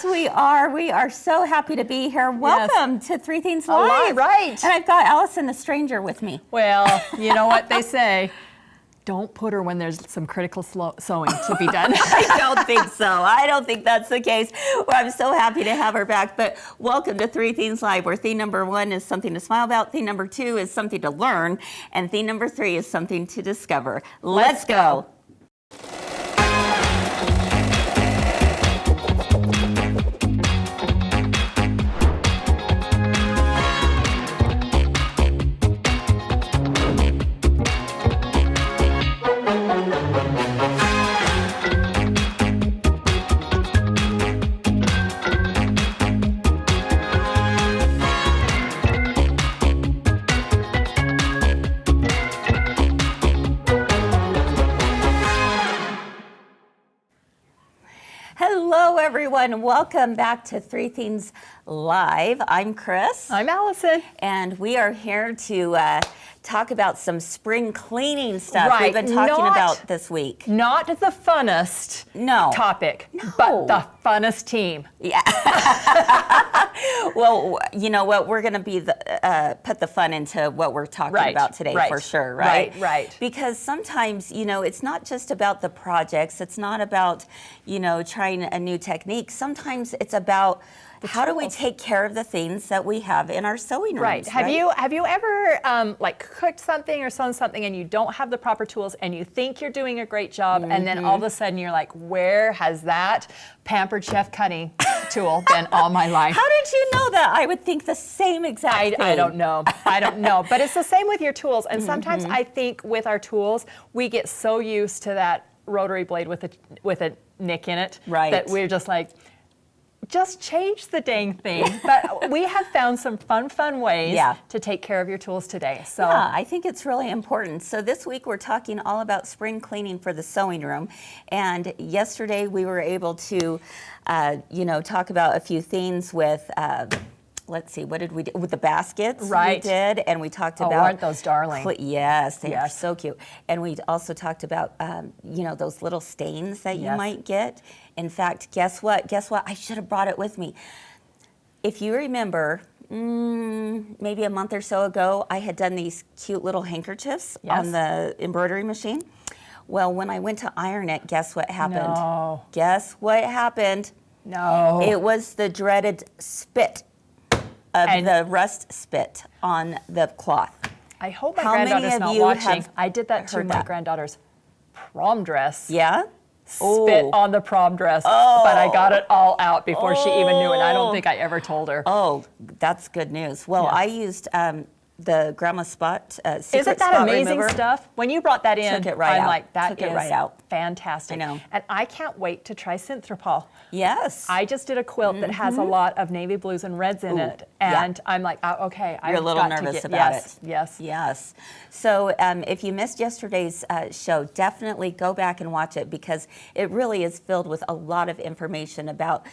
Yes, we are. We are so happy to be here. Welcome to Three Things Live. Right. And I've got Allison the stranger with me. Well, you know what they say. Don't put her when there's some critical sewing to be done. I don't think so. I don't think that's the case. Well, I'm so happy to have her back. But welcome to Three Things Live, where theme number 1 is something to smile about, theme number 2 is something to learn, and theme number 3 is something to discover. Let's go. Hello, everyone. Welcome back to Three Things Live. I'm Kris. I'm Allison. And we are here to talk about some spring cleaning stuff Right. we've been talking about this week. Not the funnest topic, but the funnest team. Yeah. Well, you know what? We're going to be put the fun into what we're talking about today for sure, right? Right. Because sometimes, you know, it's not just about the projects. It's not about, you know, trying a new technique. Sometimes it's about how do we take care of the things that we have in our sewing rooms? Right. Have you ever like cooked something or sewn something and you don't have the proper tools and you think you're doing a great job and then all of a sudden you're like, where has that pampered chef cutting tool been all my life? How did you know that? I would think the same exact thing. I don't know. I don't know. But it's the same with your tools. And sometimes I think with our tools, we get so used to that rotary blade with a nick in it that we're just like, just change the dang thing. But we have found some fun ways to take care of your tools today. So yeah, I think it's really important. So this week we're talking all about spring cleaning for the sewing room. And yesterday we were able to, talk about a few things with, let's see, what did we do? With the baskets we did, and we talked about... aren't those darling? Yes, they are so cute. And we also talked about, those little stains that you might get. In fact, guess what? I should have brought it with me. If you remember, maybe a month or so ago, I had done these cute little handkerchiefs on the embroidery machine. Well, when I went to iron it, guess what happened? No. Guess what happened? No. It was the dreaded spit of the rust spit on the cloth. I hope my granddaughter's not watching. I did that to my granddaughter's prom dress. Yeah? Spit on the prom dress, but I got it all out before she even knew, and I don't think I ever told her. Oh, that's good news. Well, I used the Grandma Spot secret Isn't that spot amazing remover. When you brought that in, Took it right I'm out. like, that Took is it right out. fantastic. I know. And I can't wait to try Synthropol. Yes. I just did a quilt that has a lot of navy blues and reds in it, and I'm like, okay, You're a little nervous about it. Yes. So if you missed yesterday's show, definitely go back and watch it, because it really is filled with a lot of information about,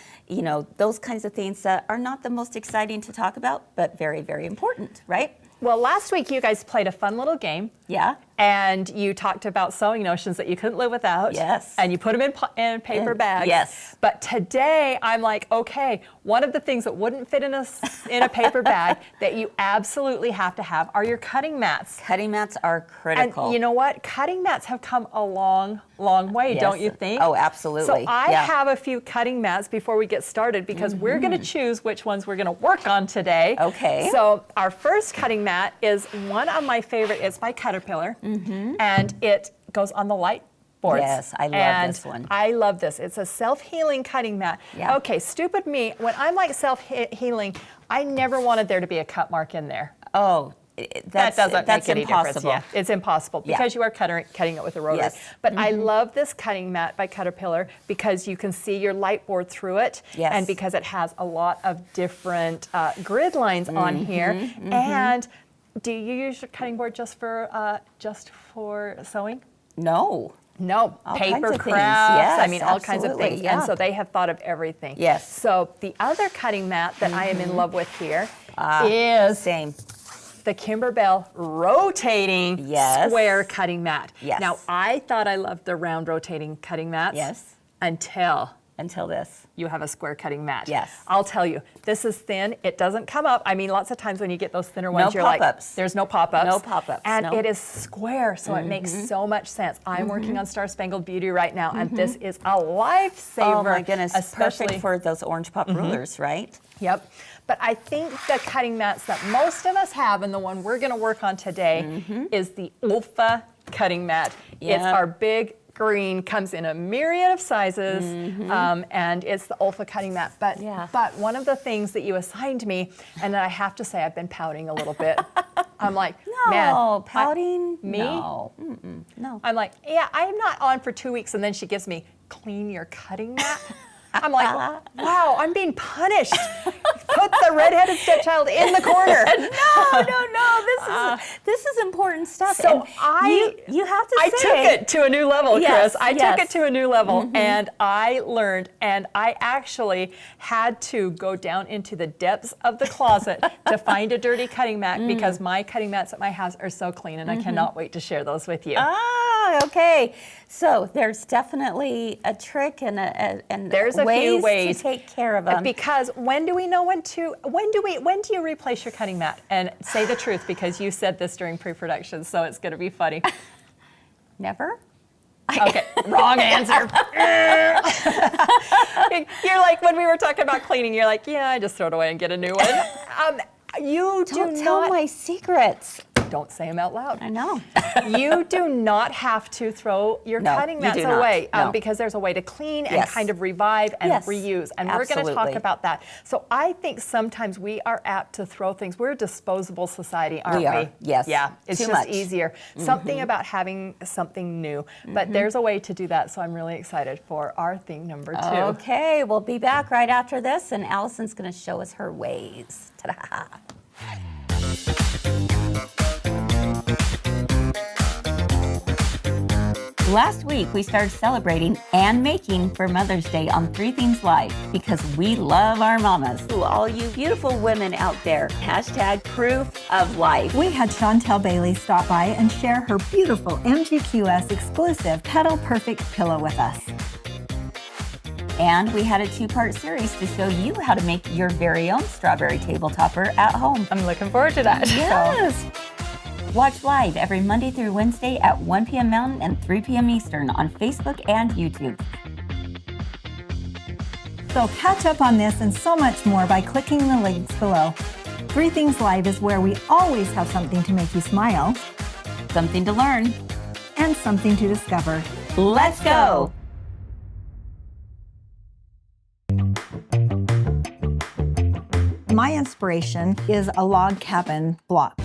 those kinds of things that are not the most exciting to talk about, but very, very important, right? Well, last week you guys played a fun little game. Yeah. And you talked about sewing notions that you couldn't live without. Yes. And you put them in paper bags. Yes. But today I'm like, okay, one of the things that wouldn't fit in a paper bag that you absolutely have to have are your cutting mats. Cutting mats are critical. And you know what? Cutting mats have come a long way, don't you think? Oh, absolutely. So I have a few cutting mats before we get started, because we're going to choose which ones we're going to work on today. Okay. So our first cutting mat is one of my favorite. It's by Cutterpillar, and it goes on the light boards. Yes, I love this one. I love this. It's a self-healing cutting mat. Yeah. Okay, stupid me. When I'm like self-healing, I never wanted there to be a cut mark in there. Oh, that doesn't make any impossible. difference. Yeah, it's impossible because you are cutting it with a rotor. Yes. But I love this cutting mat by Cutterpillar because you can see your light board through it, and because it has a lot of different grid lines on here. And do you use your cutting board just for sewing? No. No, All paper kinds of crafts. things. Yes, I mean, all kinds of absolutely, things. yeah. And so they have thought of everything. Yes. So the other cutting mat that I am in love with here is the Kimberbell rotating square cutting mat. Yes. Now, I thought I loved the round rotating cutting mats. Yes. Until until this. You have a square cutting mat. Yes. I'll tell you, this is thin. It doesn't come up. I mean, lots of times when you get those thinner ones, you're like, there's no pop-ups. No pop-ups. And it is square, so it makes so much sense. I'm working on Star Spangled Beauty right now, and this is a lifesaver. Oh my goodness, especially perfect for those orange pop rulers, right? Yep. But I think the cutting mats that most of us have, and the one we're going to work on today, is the Olfa cutting mat. Yep. It's our big green, comes in a myriad of sizes, and it's the Olfa cutting mat. But one of the things that you assigned me, and that I have to say I've been pouting a little bit. I'm like, man, pouting? Me? No. No. I'm like, yeah, I'm not on for 2 weeks, and then she gives me, clean your cutting mat. I'm like, wow, I'm being punished. Put the redheaded stepchild in the corner. No. This is important stuff. So and you have to I say. took it to a new level, Kris. I took it to a new level, Mm-hmm. and I learned, and I actually had to go down into the depths of the closet to find a dirty cutting mat because my cutting mats at my house are so clean, and I cannot wait to share those with you. Okay. So there's definitely a trick and there's a few ways to take care of them. Because when do you replace your cutting mat? And say the truth, because you said this during pre-production, so it's going to be funny. Never. Okay, wrong answer. You're like, when we were talking about cleaning, you're like, yeah, I just throw it away and get a new one. Don't tell my secrets. Don't say them out loud. I know. You do not have to throw your cutting mats away because there's a way to clean and kind of revive and reuse. And we're going to talk about that. So I think sometimes we are apt to throw things. We're a disposable society, aren't we? We are, yes. Yeah, it's Too just much. easier. Something about having something new. But there's a way to do that. So I'm really excited for our thing number 2. Okay, we'll be back right after this, and Allison's going to show us her ways. Ta-da! Last week, we started celebrating and making for Mother's Day on 3 Things Live because we love our mamas. To all you beautiful women out there, hashtag proof of life. We had Chantel Bailey stop by and share her beautiful MGQS exclusive Cuddle Perfect pillow with us. And we had a 2-part series to show you how to make your very own strawberry table topper at home. I'm looking forward to that. Yes. Watch live every Monday through Wednesday at 1 p.m. Mountain and 3 p.m. Eastern on Facebook and YouTube. So catch up on this and so much more by clicking the links below. 3 Things Live is where we always have something to make you smile, Something to learn. and something to discover. Let's go. My inspiration is a log cabin block.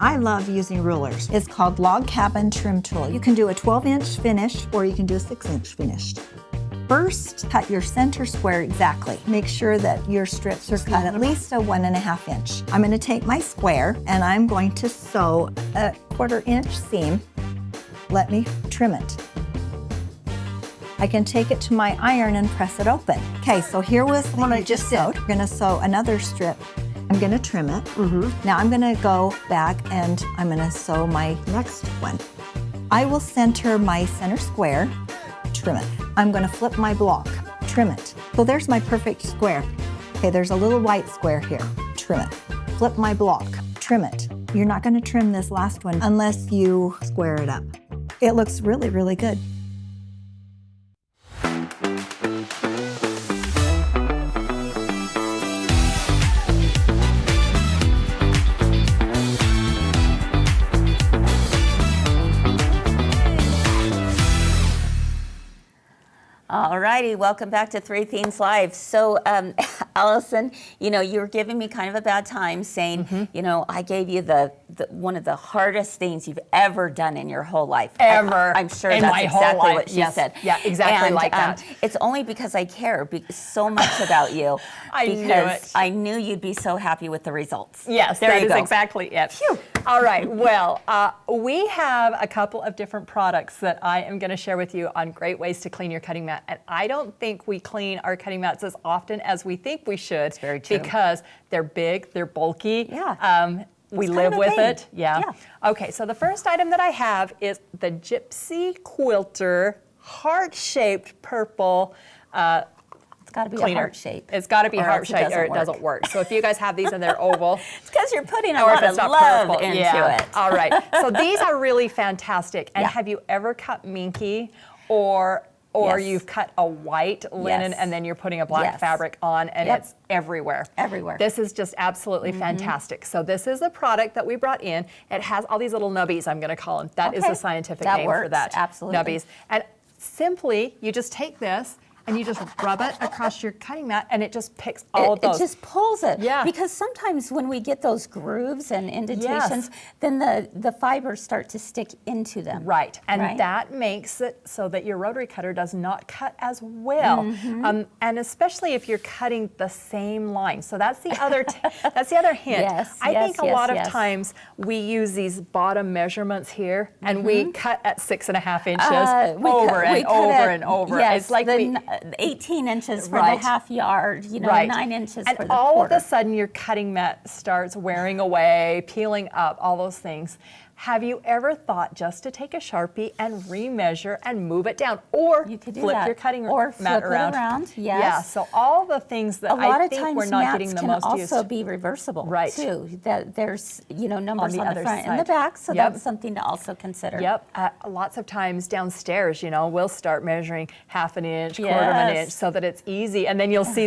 I love using rulers. It's called Log Cabin Trim Tool. You can do a 12-inch finish or you can do a 6-inch finish. First, cut your center square exactly. Make sure that your strips are cut at least a 1.5 inch. I'm going to take my square and I'm going to sew a 1/4 inch seam. Let me trim it. I can take it to my iron and press it open. Okay, so here was what I just sewed. I'm going to sew another strip. I'm going to trim it. Now I'm going to go back and I'm going to sew my next one. I will center my center square, trim it. I'm going to flip my block, trim it. So there's my perfect square. Okay, there's a little white square here, trim it. Flip my block, trim it. You're not going to trim this last one unless you square it up. It looks really, really good. Alrighty, welcome back to 3 Things Live. So, Allison, you know, you were giving me kind of a bad time saying, you know, I gave you the one of the hardest things you've ever done in your whole life. Ever. I'm sure in that's my exactly whole life. what she Yes. said. Yeah, exactly and, like that. It's only because I care so much about you. I knew it. I knew you'd be so happy with the results. Yes, there that you is go. exactly it. Phew. All right, well, we have a couple of different products that I am going to share with you on great ways to clean your cutting mat. And I don't think we clean our cutting mats as often as we think we should. It's very true. Because they're big, they're bulky. Yeah. We It's live kind of a with thing. it. Yeah. Okay, so the first item that I have is the Gypsy Quilter heart-shaped purple It's got to be cleaner. a heart shape. It's got to be or heart else shaped or it doesn't work. So if you guys have these and they're oval, It's because you're putting a or if lot of it's not love purple. into Yeah. it. All right. So these are really fantastic. And Yeah. have you ever cut minky or Yes. you've cut a white linen Yes. and then you're putting a black Yes. fabric on and Yep. it's everywhere. Everywhere. This is just absolutely fantastic. So this is a product that we brought in. It has all these little nubbies, I'm going to call them. That is Okay. the scientific That name for works. that. Absolutely. Nubbies. And simply, you just take this and you just rub it across your cutting mat and it just picks all of those. It just pulls it. Yeah. Because sometimes when we get those grooves and indentations, then the fibers start to stick into them. Right, and Right? that makes it so that your rotary cutter does not cut as well, and especially if you're cutting the same line. So that's the other that's the other hint. Yes, I yes, think a yes, lot of yes. times we use these bottom measurements here, and we cut at 6.5 inches We over cut- we and cut over at- and over. Yes, It's like the 18 inches for Right. the half yard, you know, Right. 9 inches and for the all quarter. of a sudden your cutting mat starts wearing away, peeling up, all those things. Have you ever thought just to take a Sharpie and remeasure and move it down, or You could do flip that. your cutting Or mat flip it around? around, Yeah, yes. so all the things that A lot I of think times we're not mats getting the can most also used. be reversible Right. too. That there's numbers the on the other front and the side. back, so Yep. that's something to also consider. Yep, lots of times downstairs, we'll start measuring half an inch, quarter of an Yes. inch, so that it's easy. And then you'll see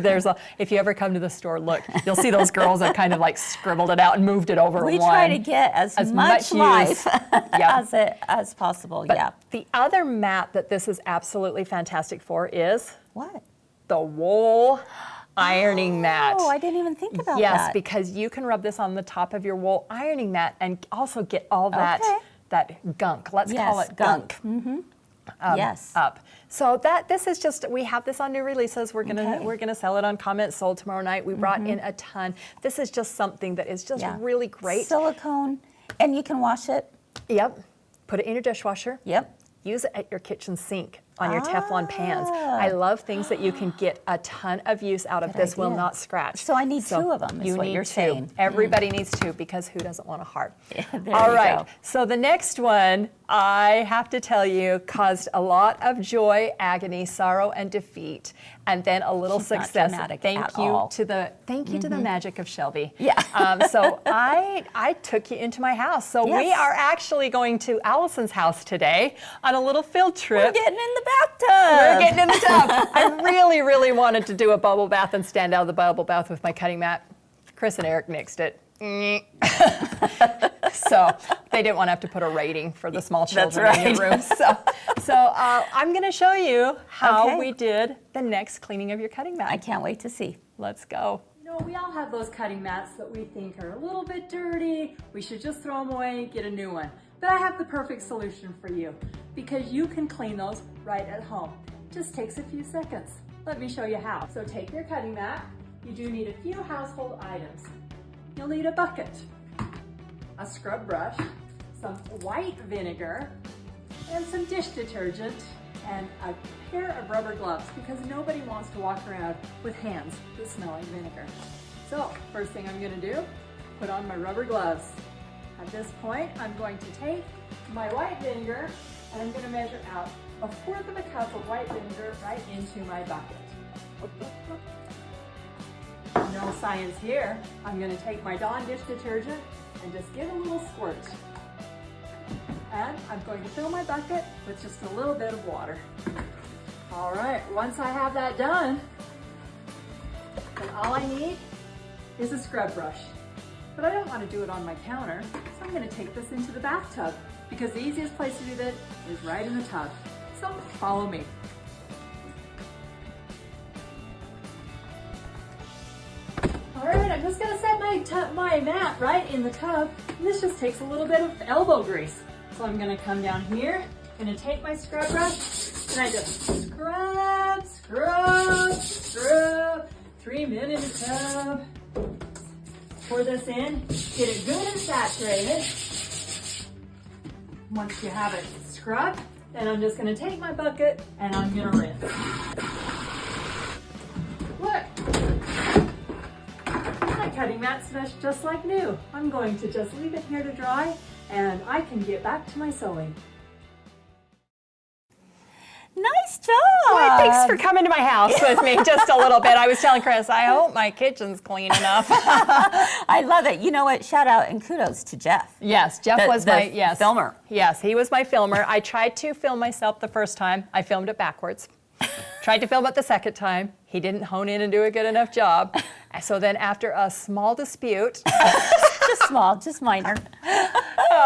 if you ever come to the store, look, you'll see those girls that kind of like scribbled it out and moved it over We one. try to get as much use. life Yep. as possible. But yeah. the other mat that this is absolutely fantastic for is What? the wool ironing mat. Oh, I didn't even think about Yes, that. because you can rub this on the top of your wool ironing mat and also get all that Okay. that gunk. Let's call Yes, it gunk. Yes. Up. So this is just, we have this on new releases. We're gonna sell it on Comment Sold tomorrow night. We brought in a ton. This is just something that is just Yeah. really great. Silicone, and you can wash it. Yep. Put it in your dishwasher. Yep. Use it at your kitchen sink on your Teflon pans. I love things that you can get a ton of use out of. Good This will idea. not scratch. So I need 2 of them, is You what need you're 2. saying. Everybody needs 2 because who doesn't want a heart? There All you right. go. So the next one, I have to tell you, caused a lot of joy, agony, sorrow, and defeat, and then a little She's not success. dramatic Thank at you all. to the magic of Shelby. Yeah. So I took you into my house. So we Yes. are actually going to Allison's house today on a little field trip. We're getting in the bathtub. We're getting in the tub. I really, really wanted to do a bubble bath and stand out of the bubble bath with my cutting mat. Chris and Eric nixed it. So they didn't want to have to put a rating for the small children in your room. So I'm going to show you how Okay. we did the next cleaning of your cutting mat. I can't wait to see. Let's go. We all have those cutting mats that we think are a little bit dirty. We should just throw them away, get a new one. But I have the perfect solution for you because you can clean those right at home. Just takes a few seconds. Let me show you how. So take your cutting mat. You do need a few household items. You'll need a bucket, a scrub brush, some white vinegar, and some dish detergent, and a pair of rubber gloves because nobody wants to walk around with hands that smell like vinegar. So first thing I'm going to do, put on my rubber gloves. At this point, I'm going to take my white vinegar and I'm going to measure out 1/4 of a cup of white vinegar right into my bucket. No science here. I'm going to take my Dawn dish detergent and just give a little squirt. And I'm going to fill my bucket with just a little bit of water. All right, once I have that done, then all I need is a scrub brush. But I don't want to do it on my counter, so I'm going to take this into the bathtub because the easiest place to do that is right in the tub. So follow me. All right, I'm just going to set my mat right in the tub. And this just takes a little bit of elbow grease. So I'm going to come down here, going to take my scrub brush, and I just scrub, scrub, scrub. 3 minutes tub. Pour this in, get it good and saturated. Once you have it scrubbed, then I'm just going to take my bucket and I'm going to rinse. Look, my cutting mat's just like new. I'm going to just leave it here to dry and I can get back to my sewing. Well, thanks for coming to my house with me just a little bit. I was telling Kris, I hope my kitchen's clean enough. I love it. You know what? Shout out and kudos to Jeff. Yes, Jeff was my filmer. Yes, he was my filmer. I tried to film myself the first time. I filmed it backwards. Tried to film it the second time. He didn't hone in and do a good enough job. So then after a small dispute, just small, just minor.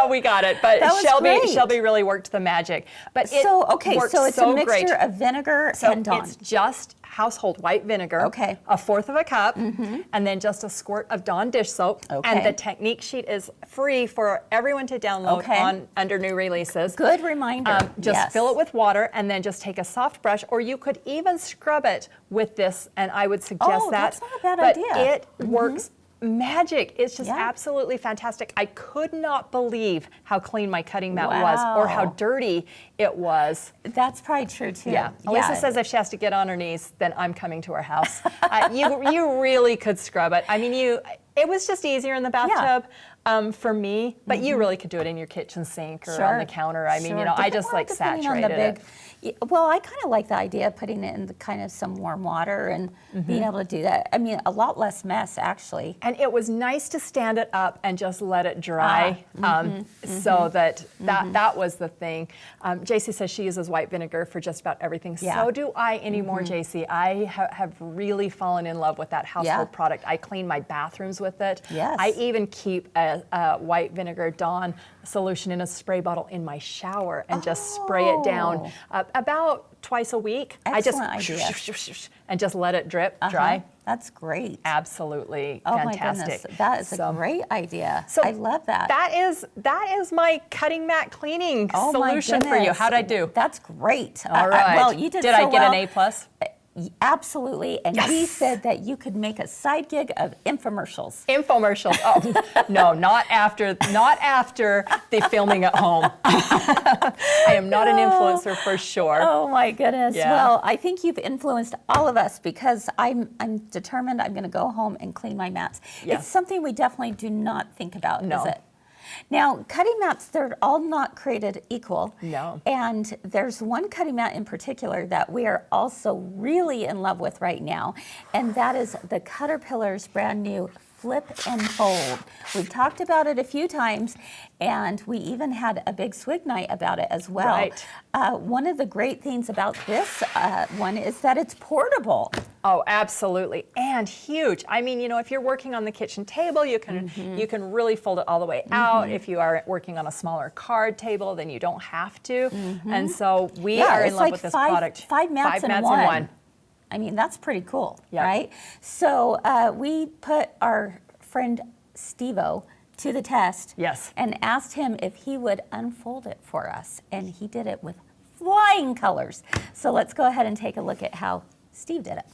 We got it. But Shelby really worked the magic. But it so it's a mixture great. Of vinegar and Dawn. It's just household white vinegar, okay, 1/4 of a cup, and then just a squirt of Dawn dish soap. Okay. And the technique sheet is free for everyone to download on under new releases. Good reminder. Just fill it with water and then just take a soft brush, or you could even scrub it with this, and I would suggest that. That's not a bad idea. But it works magic. It's just absolutely fantastic. I could not believe how clean my cutting mat was, or how dirty it was. That's probably true too. Yeah. Alyssa says if she has to get on her knees, then I'm coming to her house. You really could scrub it. I mean, it was just easier in the bathtub for me, but you really could do it in your kitchen sink or on the counter. I mean, I just like saturated it. Well, I kind of like the idea of putting it in kind of some warm water and being able to do that. I mean, a lot less mess, actually. And it was nice to stand it up and just let it dry, so that was the thing. JC says she uses white vinegar for just about everything. Yeah. So do I anymore, JC. I have really fallen in love with that household product. I clean my bathrooms with it. Yes. I even keep a white vinegar Dawn solution in a spray bottle in my shower and just spray it down about twice a week. Excellent I just idea. and just let it drip dry. That's great. Absolutely Oh fantastic. my goodness, that is a great idea. So I love that. That is my cutting mat cleaning solution for you. How'd I do? That's great. All right. Well, you did. Did I get an A+? Absolutely. And he said that you could make a side gig of infomercials. Infomercials. Oh, no, not after the filming at home. I am not an influencer for sure. Oh my goodness. Yeah. Well, I think you've influenced all of us because I'm determined I'm going to go home and clean my mats. Yeah. It's something we definitely do not think about, No. is it? Now, cutting mats, they're all not created equal. No. And there's one cutting mat in particular that we are also really in love with right now, and that is the Cutterpillar's brand new Flip and Fold. We've talked about it a few times, and we even had a big swig night about it as well. Right. One of the great things about this one is that it's portable. Oh, absolutely, and huge. I mean, if you're working on the kitchen table, you can really fold it all the way out. If you are working on a smaller card table, then you don't have to. And so we are in love with this product. Five mats in one. I mean, that's pretty cool, right? So we put our friend Steve-O to the test, and asked him if he would unfold it for us, and he did it with flying colors. So let's go ahead and take a look at how Steve did it.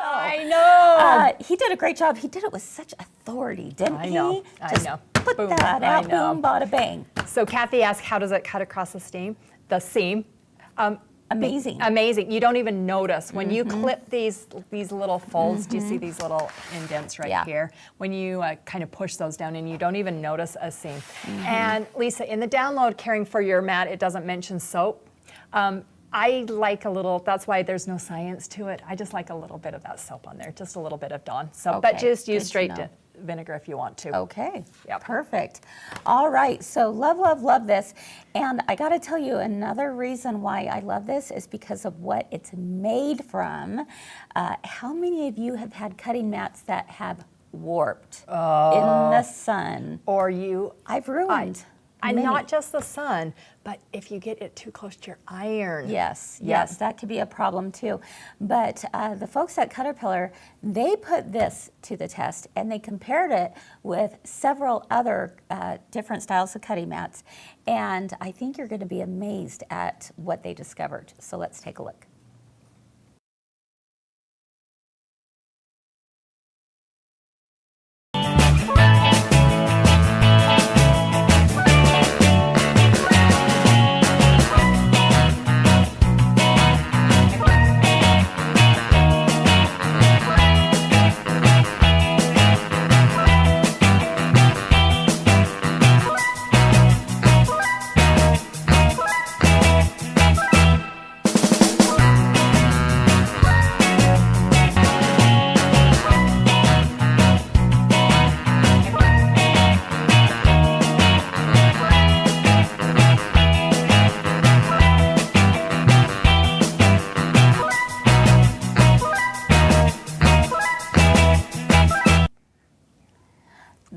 I know. He did a great job. He did it with such authority, didn't he? I know. Put Boom. that out, boom, bada bang. So Kathy asked, how does it cut across the seam? Amazing. Amazing. You don't even notice. When you clip these little folds, do you see these little indents right here? When you kind of push those down, and you don't even notice a seam. And Lisa, in the download, Caring for Your Mat, it doesn't mention soap. I like a little, that's why there's no science to it. I just like a little bit of that soap on there, just a little bit of Dawn. So, but just use straight vinegar if you want to. Okay, perfect. All right, so love, love, love this. And I gotta tell you, another reason why I love this is because of what it's made from. How many of you have had cutting mats that have warped in the sun, or you, I've ruined. And many. not just the sun, but if you get it too close to your iron. Yes, yes, that could be a problem too. But the folks at Cutterpillar, they put this to the test and they compared it with several other different styles of cutting mats. And I think you're going to be amazed at what they discovered. So let's take a look.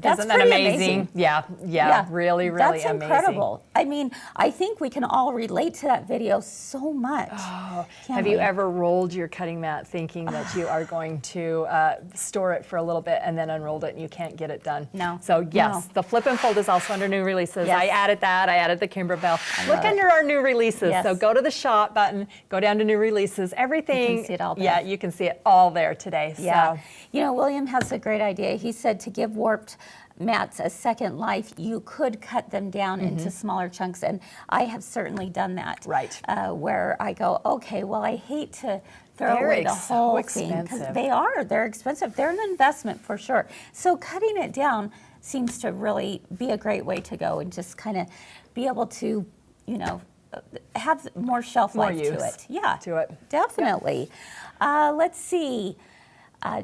Isn't that amazing? Yeah, really, really That's amazing. incredible. I mean, I think we can all relate to that video so much. Oh, have you ever rolled your cutting mat thinking that you are going to store it for a little bit and then unrolled it and you can't get it done? No. So yes, the flip and fold is also under new releases. Yes. I added that. I added the Kimberbell. Look under our new releases. Yes. So go to the shop button, go down to new releases. Everything. You can see it all there. Yeah, you can see it all there today. Yeah. So. You know, William has a great idea. He said to give warped mats a second life, you could cut them down into smaller chunks, and I have certainly done that. Right. Where I go, okay, well, I hate to throw away the whole thing because they're expensive. They're an investment for sure. So cutting it down seems to really be a great way to go and just kind of be able to, you know, have more shelf life to it. Yeah, to it. Definitely. Let's see.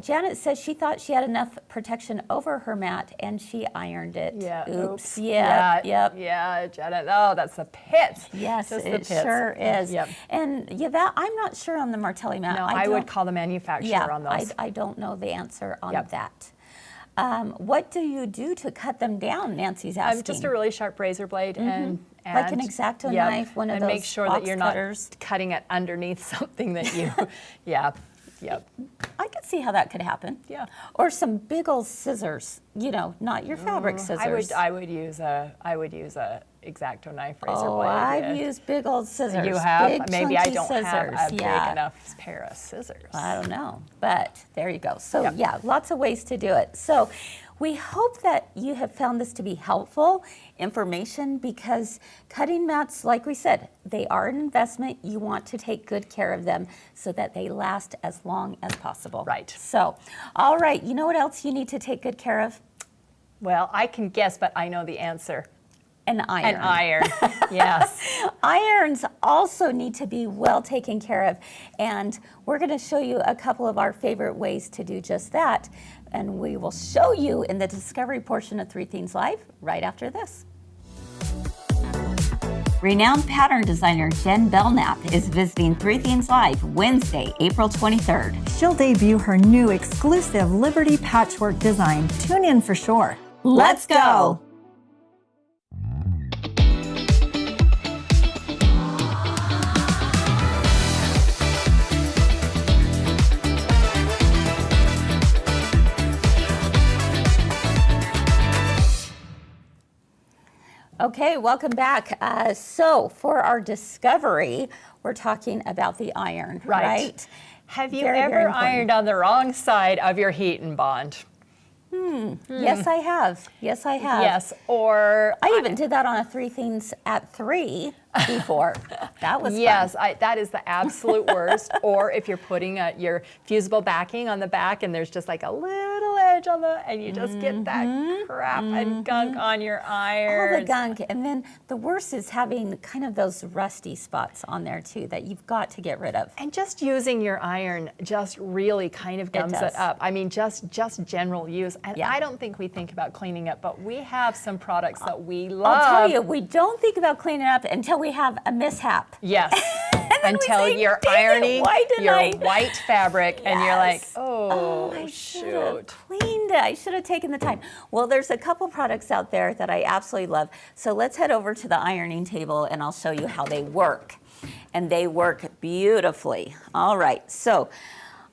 Janet says she thought she had enough protection over her mat and she ironed it. Yeah. Oops. Yeah. Yep. Yeah, Janet. Oh, that's the pits. Yes, just it sure is. Yep. And yeah, that I'm not sure on the Martelli mat. No, I would call the manufacturer on those. I don't know the answer on that. What do you do to cut them down? Nancy's asking. Just a really sharp razor blade and like an X-Acto knife, one of and those make sure box that you're cutters. not cutting it underneath something that you, Yep. I could see how that could happen. Yeah. Or some big old scissors. You know, not your fabric scissors. I would use a X-Acto knife razor blade. I've used big old scissors. You have? Big, Maybe I chunky don't scissors. have a big enough pair of scissors. I don't know, but there you go. So yeah, lots of ways to do it. So we hope that you have found this to be helpful information because cutting mats, like we said, they are an investment. You want to take good care of them so that they last as long as possible. Right. So, all right, you know what else you need to take good care of? Well, I can guess, but I know the answer. An iron. An iron, yes. Irons also need to be well taken care of, and we're going to show you a couple of our favorite ways to do just that, and we will show you in the discovery portion of Three Things Live right after this. Renowned pattern designer Jen Belknap is visiting Three Things Live Wednesday, April 23rd. She'll debut her new exclusive Liberty patchwork design. Tune in for sure. Let's go! Okay, welcome back. So for our discovery, we're talking about the iron, right? Have you ever ironed on the wrong side of your heat and bond? Yes, I have. Yes, I have. Yes, or I even did that on a Three Things at 3 before. That was fun. That is the absolute worst. Or if you're putting your fusible backing on the back and there's just like a little edge on and you just get that crap and gunk on your iron. All the gunk. And then the worst is having kind of those rusty spots on there too that you've got to get rid of. And just using your iron just really kind of gums it up. I mean, just general use. And I don't think we think about cleaning up, but we have some products that we love. I'll tell you, we don't think about cleaning up until we have a mishap. Yes. And until you're ironing your white fabric and you're like, oh, I shoot. Cleaned it. I should have taken the time. Well, there's a couple products out there that I absolutely love. So let's head over to the ironing table and I'll show you how they work. And they work beautifully. All right, so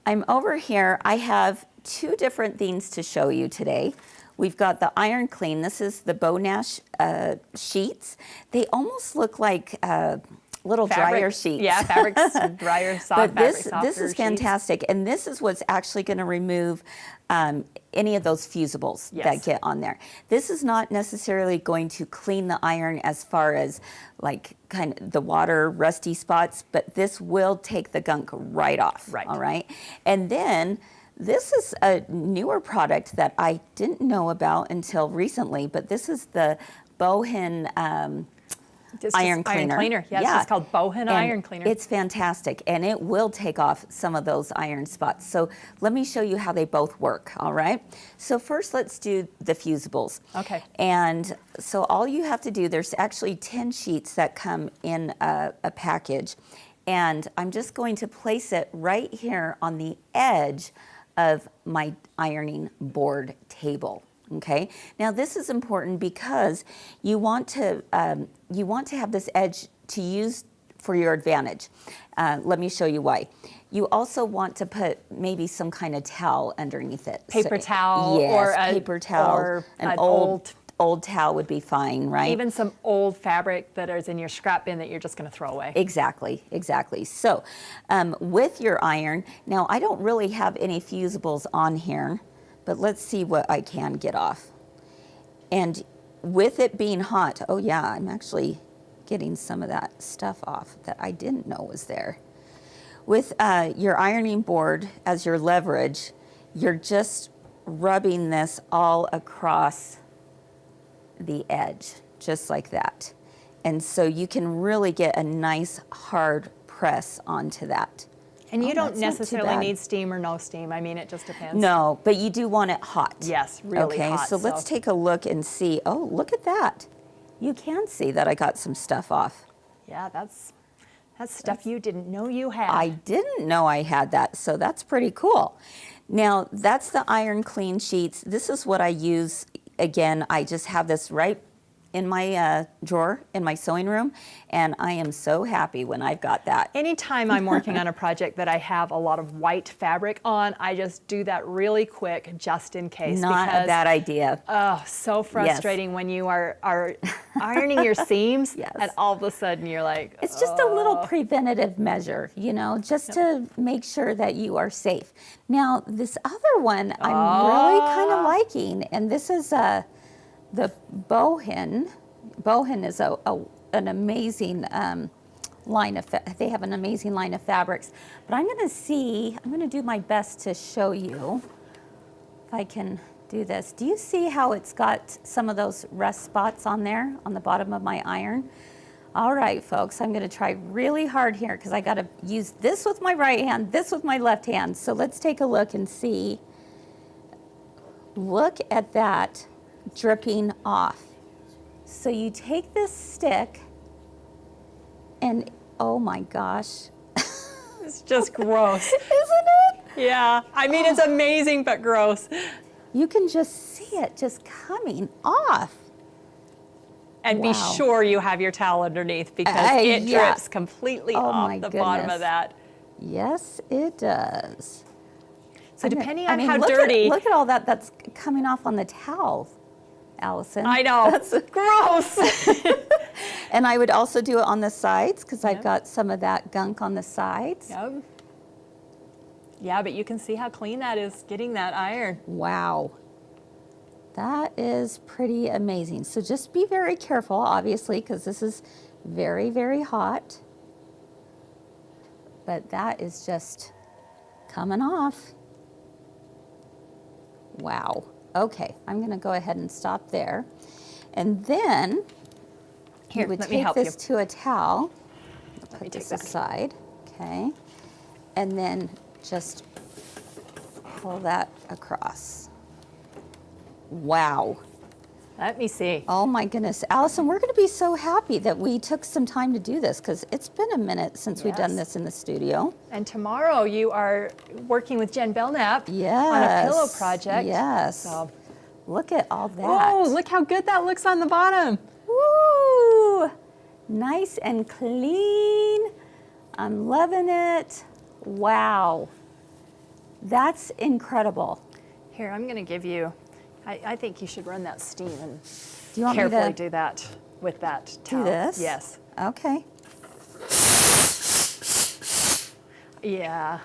I'm over here. I have two different things to show you today. We've got the Iron Clean. This is the Bow Nash sheets. They almost look like little dryer sheets. Yeah, fabrics, dryer, soft but fabric, this is fantastic. And this is what's actually going to remove any of those fusibles that get on there. This is not necessarily going to clean the iron as far as like kind of the water rusty spots, but this will take the gunk right off. Right. All right. And then this is a newer product that I didn't know about until recently, but this is the Bohin iron cleaner. Yes, it's called Bohin iron cleaner. It's fantastic, and it will take off some of those iron spots. So let me show you how they both work, all right? So first, let's do the fusibles. Okay. And so all you have to do, there's actually 10 sheets that come in a package, and I'm just going to place it right here on the edge of my ironing board table. Okay. Now this is important because you want to have this edge to use for your advantage. Let me show you why. You also want to put maybe some kind of towel underneath it. Paper towel, yes, or paper towel, or an old towel would be fine, right? Even some old fabric that is in your scrap bin that you're just going to throw away. Exactly. So with your iron, now I don't really have any fusibles on here, but let's see what I can get off. And with it being hot, oh yeah, I'm actually getting some of that stuff off that I didn't know was there. With your ironing board as your leverage, you're just rubbing this all across the edge, just like that. And so you can really get a nice hard press onto that. And you don't necessarily need steam or no steam. I mean, it just depends. No, but you do want it hot. Yes, really hot. Okay, so let's take a look and see. Oh, look at that. You can see that I got some stuff off. Yeah, that's stuff you didn't know you had. I didn't know I had that, so that's pretty cool. Now, that's the Iron Clean sheets. This is what I use. Again, I just have this right in my drawer in my sewing room, and I am so happy when I've got that. Anytime I'm working on a project that I have a lot of white fabric on, I just do that really quick just in case. Not a bad idea. Oh, so frustrating when you are ironing your seams and all of a sudden you're like, it's just a little preventative measure, you know, just to make sure that you are safe. Now, this other one I'm really kind of liking, and this is the Bohin. Bohin is an amazing line of, they have an amazing line of fabrics. But I'm going to do my best to show you if I can do this. Do you see how it's got some of those rust spots on there on the bottom of my iron? All right, folks, I'm going to try really hard here because I got to use this with my right hand, this with my left hand. So let's take a look and see. Look at that dripping off. So you take this stick and oh my gosh. It's just gross. Isn't it? Yeah. I mean, it's amazing, but gross. You can just see it just coming off. And be sure you have your towel underneath because it drips completely off the bottom of that. Yes, it does. So depending on how dirty. Look at all that's coming off on the towel, Allison. I know. That's gross. And I would also do it on the sides because I've got some of that gunk on the sides. Yep. Yeah, but you can see how clean that is getting that iron. Wow. That is pretty amazing. So just be very careful, obviously, because this is very, very hot. But that is just coming off. Wow. Okay, I'm going to go ahead and stop there. And then here, you would let me take help this you. to a towel. Let me Put take this that. aside. Okay. And then just pull that across. Wow. Let me see. Oh my goodness, Allison, we're going to be so happy that we took some time to do this because it's been a minute since we've done this in the studio. And tomorrow you are working with Jen Belknap on a pillow project. Yes. So. Look at all that. Oh, look how good that looks on the bottom. Woo! Nice and clean. I'm loving it. Wow. That's incredible. Here, I'm going to give you, I think you should run that steam and Do you want carefully me to do that with that towel. do this? Yes. Okay. Yeah.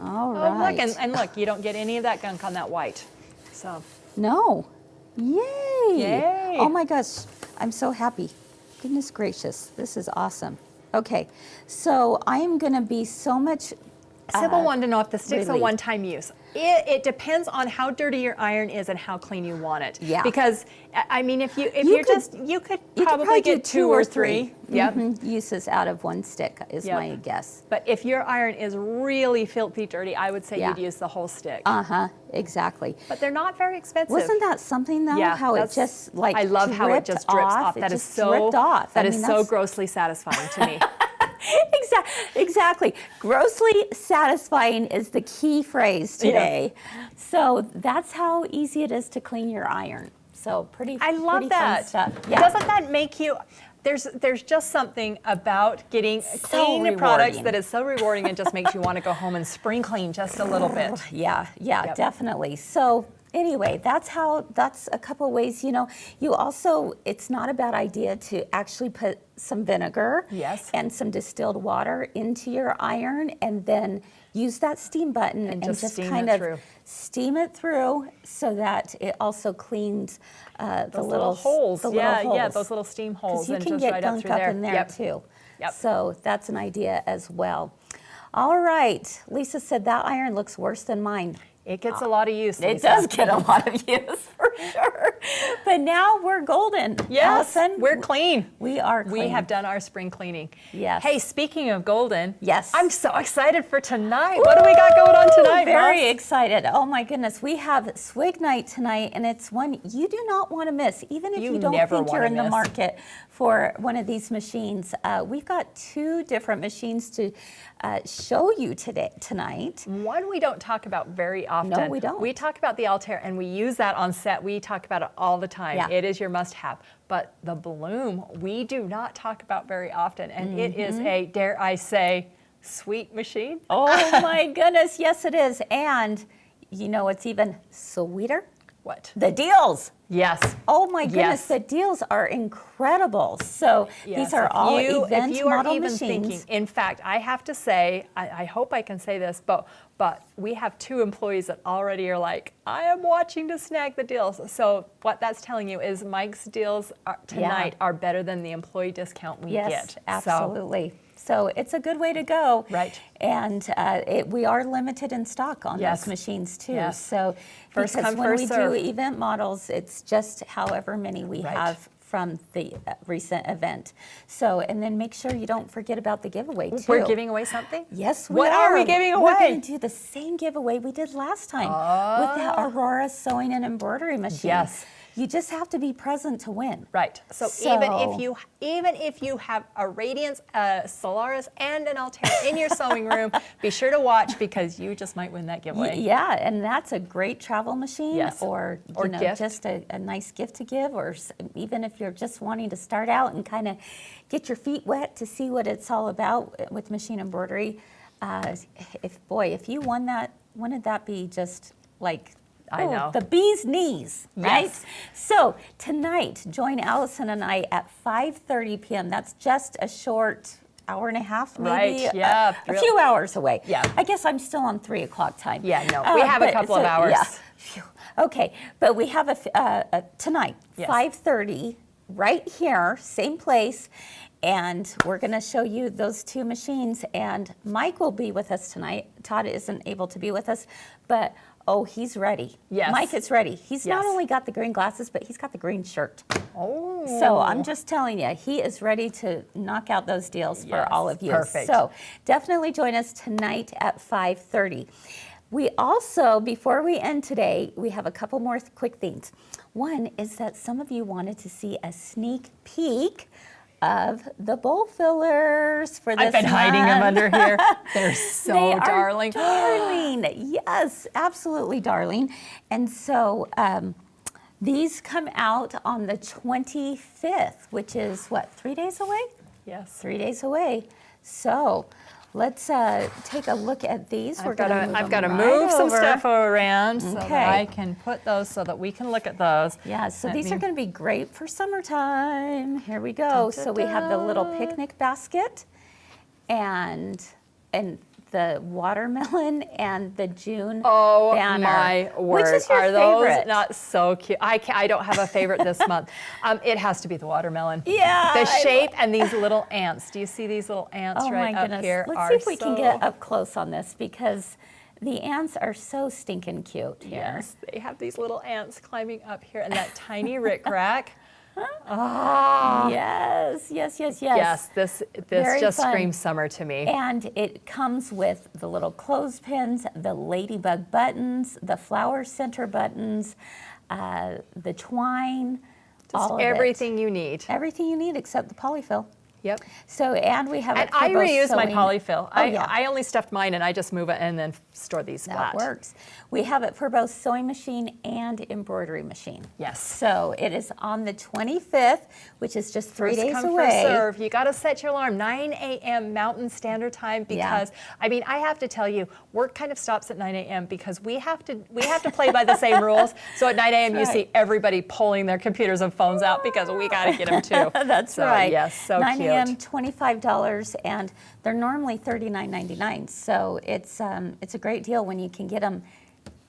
All Oh, right. look, and look, you don't get any of that gunk on that white. So. No. Yay. Yay. Oh my gosh. I'm so happy. Goodness gracious. This is awesome. Okay. So I am going to be so much Sybil wanted to know if the stick's a relieved. one-time use. It depends on how dirty your iron is and how clean you want it. Yeah. Because I mean, if you could You probably do get two or three. Yep. uses out of one stick is Yep. my guess. But if your iron is really filthy dirty, I would say you'd use the whole stick. Exactly. But they're not very expensive. Wasn't that something though? Yeah, how it that's- just like I love how it just drips off. It That is just so dripped off. That I is mean, so that's- grossly satisfying to me. Exactly. Grossly satisfying is the key phrase today. So that's how easy it is to clean your iron. So pretty. I love pretty that. Fun stuff. Yeah. Doesn't that make you? There's just something about getting clean rewarding. products that is so rewarding and just makes you want to go home and spring clean just a little bit. Yeah, Yep. definitely. So anyway, that's a couple ways, you also, it's not a bad idea to actually put some vinegar Yes. and some distilled water into your iron and then use that steam button and just just steam kind it of through. steam it through so that it also cleans the Those little holes. the Yeah, little yeah, holes. those little steam holes, Because you and can just get right up gunk through up there. in there Yep. too. Yep. So that's an idea as well. All right, Lisa said that iron looks worse than mine. It gets a lot of use. It Lisa. does get a lot of use for sure. But now we're golden. Yes, Allison, we're clean. We are clean. We have done our spring cleaning. Yes. Hey, speaking of golden. Yes. I'm so excited for tonight. What do we got going on tonight, Very Moss? excited. Oh my goodness. We have Swig Night tonight, and it's one you do not want to miss, even if You you don't never think you're wanna in the miss. market for one of these machines. We've got two different machines to show you tonight. One we don't talk about very often. No, we don't. We talk about the Altair, and we use that on set. We talk about it all the time. Yeah. It is your must-have. But the Bloom, we do not talk about very often, and it is a, dare I say, sweet machine. Oh my goodness, yes it is. And you know what's even sweeter? What? The deals. Yes. Oh my goodness, Yes. the deals are incredible. So Yes, these are if all you, event if you are model even machines. thinking, in fact, I have to say, I hope I can say this, but we have two employees that already are like, I am watching to snag the deals. So what that's telling you is Mike's deals tonight are better than the employee discount we Yes, get. absolutely. So it's a good way to go. Right. And we are limited in stock on Yes. those machines too. Yes. So First because come, when first we serve. do event models, it's just however many we Right. have from the recent event. So, and then make sure you don't forget about the giveaway too. We're giving away something? Yes, we What are we giving away? We're going to do the same giveaway we did last time with the Aurora sewing and embroidery machine. Yes. You just have to be present to win. Right. So even if you have a Radiance, a Solaris, and an Altair in your sewing room, be sure to watch because you just might win that giveaway. Yeah, and that's a great travel machine, Yes. or gift. just a nice gift to give, or even if you're just wanting to start out and kind of get your feet wet to see what it's all about with machine embroidery. If you won that, wouldn't that be just like? I know. The bee's knees, right? Yes. So tonight, join Allison and I at 5:30 p.m. That's just a short hour and a half, maybe. Right, yeah. A few hours away. Yeah. I guess I'm still on 3 o'clock time. Yeah, no, we have a but couple of hours. Yeah. Phew. Okay, but we have tonight, Yes. 5:30, right here, same place. And we're going to show you those two machines. And Mike will be with us tonight. Todd isn't able to be with us, but he's ready. Yes. Mike is ready. He's not Yes. only got the green glasses, but he's got the green shirt. Oh. So I'm just telling you, he is ready to knock out those deals for Yes, all of you. perfect. So definitely join us tonight at 5:30. We also, before we end today, we have a couple more quick things. One is that some of you wanted to see a sneak peek of the bowl fillers for this I've been hiding them under here. They're so They darling. Are darling. Yes, absolutely darling. And so these come out on the 25th, which is what, 3 days away? Yes. 3 days away. So let's take a look at these. I've got to move some stuff around so that I can put those so that we can look at those. Yeah, so these are going to be great for summertime. Here we go. So we have the little picnic basket and the watermelon and the June banner. My word. Which is your are favorite? Those not so cute? I don't have a favorite this month. It has to be the watermelon. Yeah. The shape and these little ants. Do you see these little ants right up here? Let's see if we can get up close on this because the ants are so stinking cute here. Yes, they have these little ants climbing up here and that tiny rickrack. Yes. Yes, this Very just fun. screams summer to me. And it comes with the little clothespins, the ladybug buttons, the flower center buttons, the twine, all of everything you need. Everything you need except the polyfill. Yep. So, and we have And it for I both reuse my sewing- polyfill. Oh, yeah. I only stuffed mine and I just move it and then store these That flat. works. We have it for both sewing machine and embroidery machine. Yes. So it is on the 25th, which is just 3 First days come, away. first serve. You got to set your alarm 9 a.m. Mountain Standard Time because I mean I have to tell you work kind of stops at 9 a.m. because we have to play by the same rules. So at 9 a.m. That's you see everybody pulling their computers and phones out because we got to get them too. That's so, right. Yes, so 9 cute. a.m. $25, and they're normally $39.99. So it's a great deal when you can get them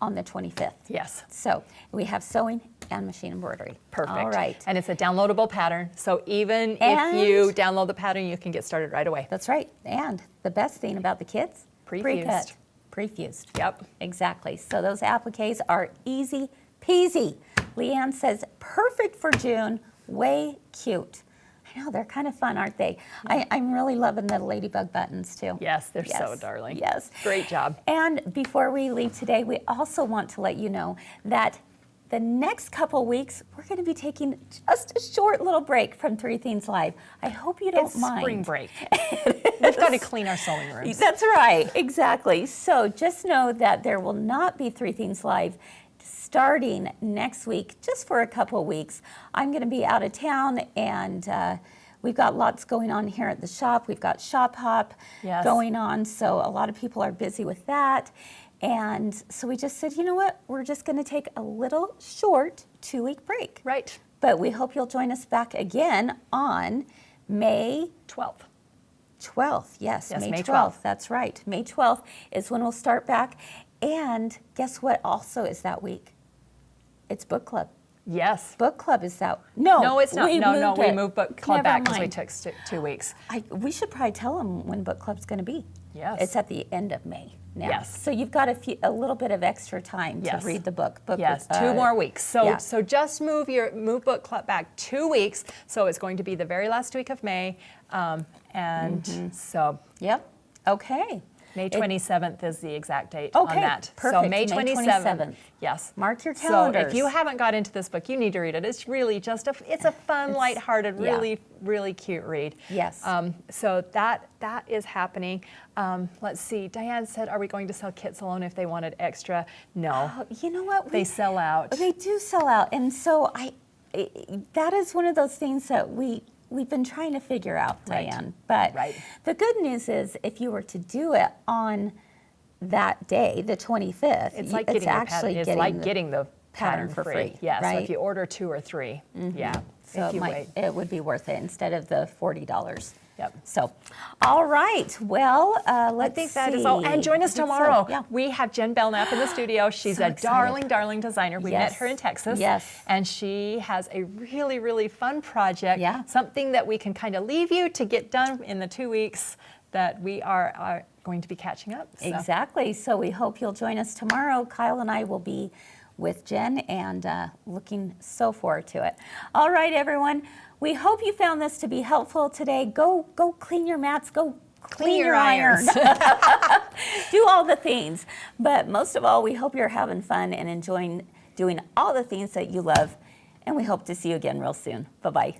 on the 25th. Yes. So we have sewing and machine embroidery. Perfect. All right. And it's a downloadable pattern. So even And- if you download the pattern, you can get started right away. That's right. And the best thing about the kids, Pre-fused. pre-cut, pre-fused. Yep. Exactly. So those appliques are easy peasy. Leanne says, perfect for June, way cute. I know, they're kind of fun, aren't they? I'm really loving the ladybug buttons too. Yes, they're so darling. Yes. Great job. And before we leave today, we also want to let you know that the next couple weeks, we're going to be taking just a short little break from Three Things Live. I hope you don't It's mind. spring break. We've got to clean our sewing rooms. That's right, exactly. So just know that there will not be Three Things Live starting next week, just for a couple of weeks. I'm going to be out of town, and we've got lots going on here at the shop. We've got Shop Hop going on, so a lot of people are busy with that. And so we just said, you know what, we're just going to take a little short 2-week break. Right. But we hope you'll join us back again on May 12th. 12th, yes, Yes, May May 12th. 12th. That's right. May 12th is when we'll start back. And guess what also is that week? It's book club. Yes. Book club is that. No, it's not. we moved book club Never back because we mind. took 2 weeks. We should probably tell them when book club's going to be. Yes. It's at the end of May now. Yes. So you've got a little bit of extra time Yes. to read the book. Yes, 2 more weeks. So yeah. just move book club back 2 weeks. So it's going to be the very last week of May, so Yep. Okay. May 27th is the exact date Okay, on that. perfect. So May 27th. Yes. Mark your So calendars. if you haven't got into this book, you need to read it. It's really just it's a fun, lighthearted, really, really cute read. Yes. So that is happening. Let's see. Diane said, "Are we going to sell kits alone if they wanted extra?" No. Oh, you know what? They sell out. They do sell out, and so that is one of those things that we've been trying to figure out, Right. Diane. But Right. the good news is, if you were to do it on that day, the 25th, It's like getting getting the pattern for free. Yeah. So right? if you order 2 or 3, yeah. So if you wait. it would be worth it instead of the $40. Yep. So, all right. Well, let's I think that see. is all. And join us I think so, tomorrow. yeah. We have Jen Belknap in the studio. She's So a excited. darling designer. We met Yes. her in Texas. Yes. And she has a really, really fun project. Yeah. Something that we can kind of leave you to get done in the 2 weeks that we are going to be catching up. So. Exactly. So we hope you'll join us tomorrow. Kyle and I will be with Jen and looking so forward to it. All right, everyone. We hope you found this to be helpful today. Go clean your mats. Go clean your irons. Do all the things. But most of all, we hope you're having fun and enjoying doing all the things that you love. And we hope to see you again real soon. Bye-bye.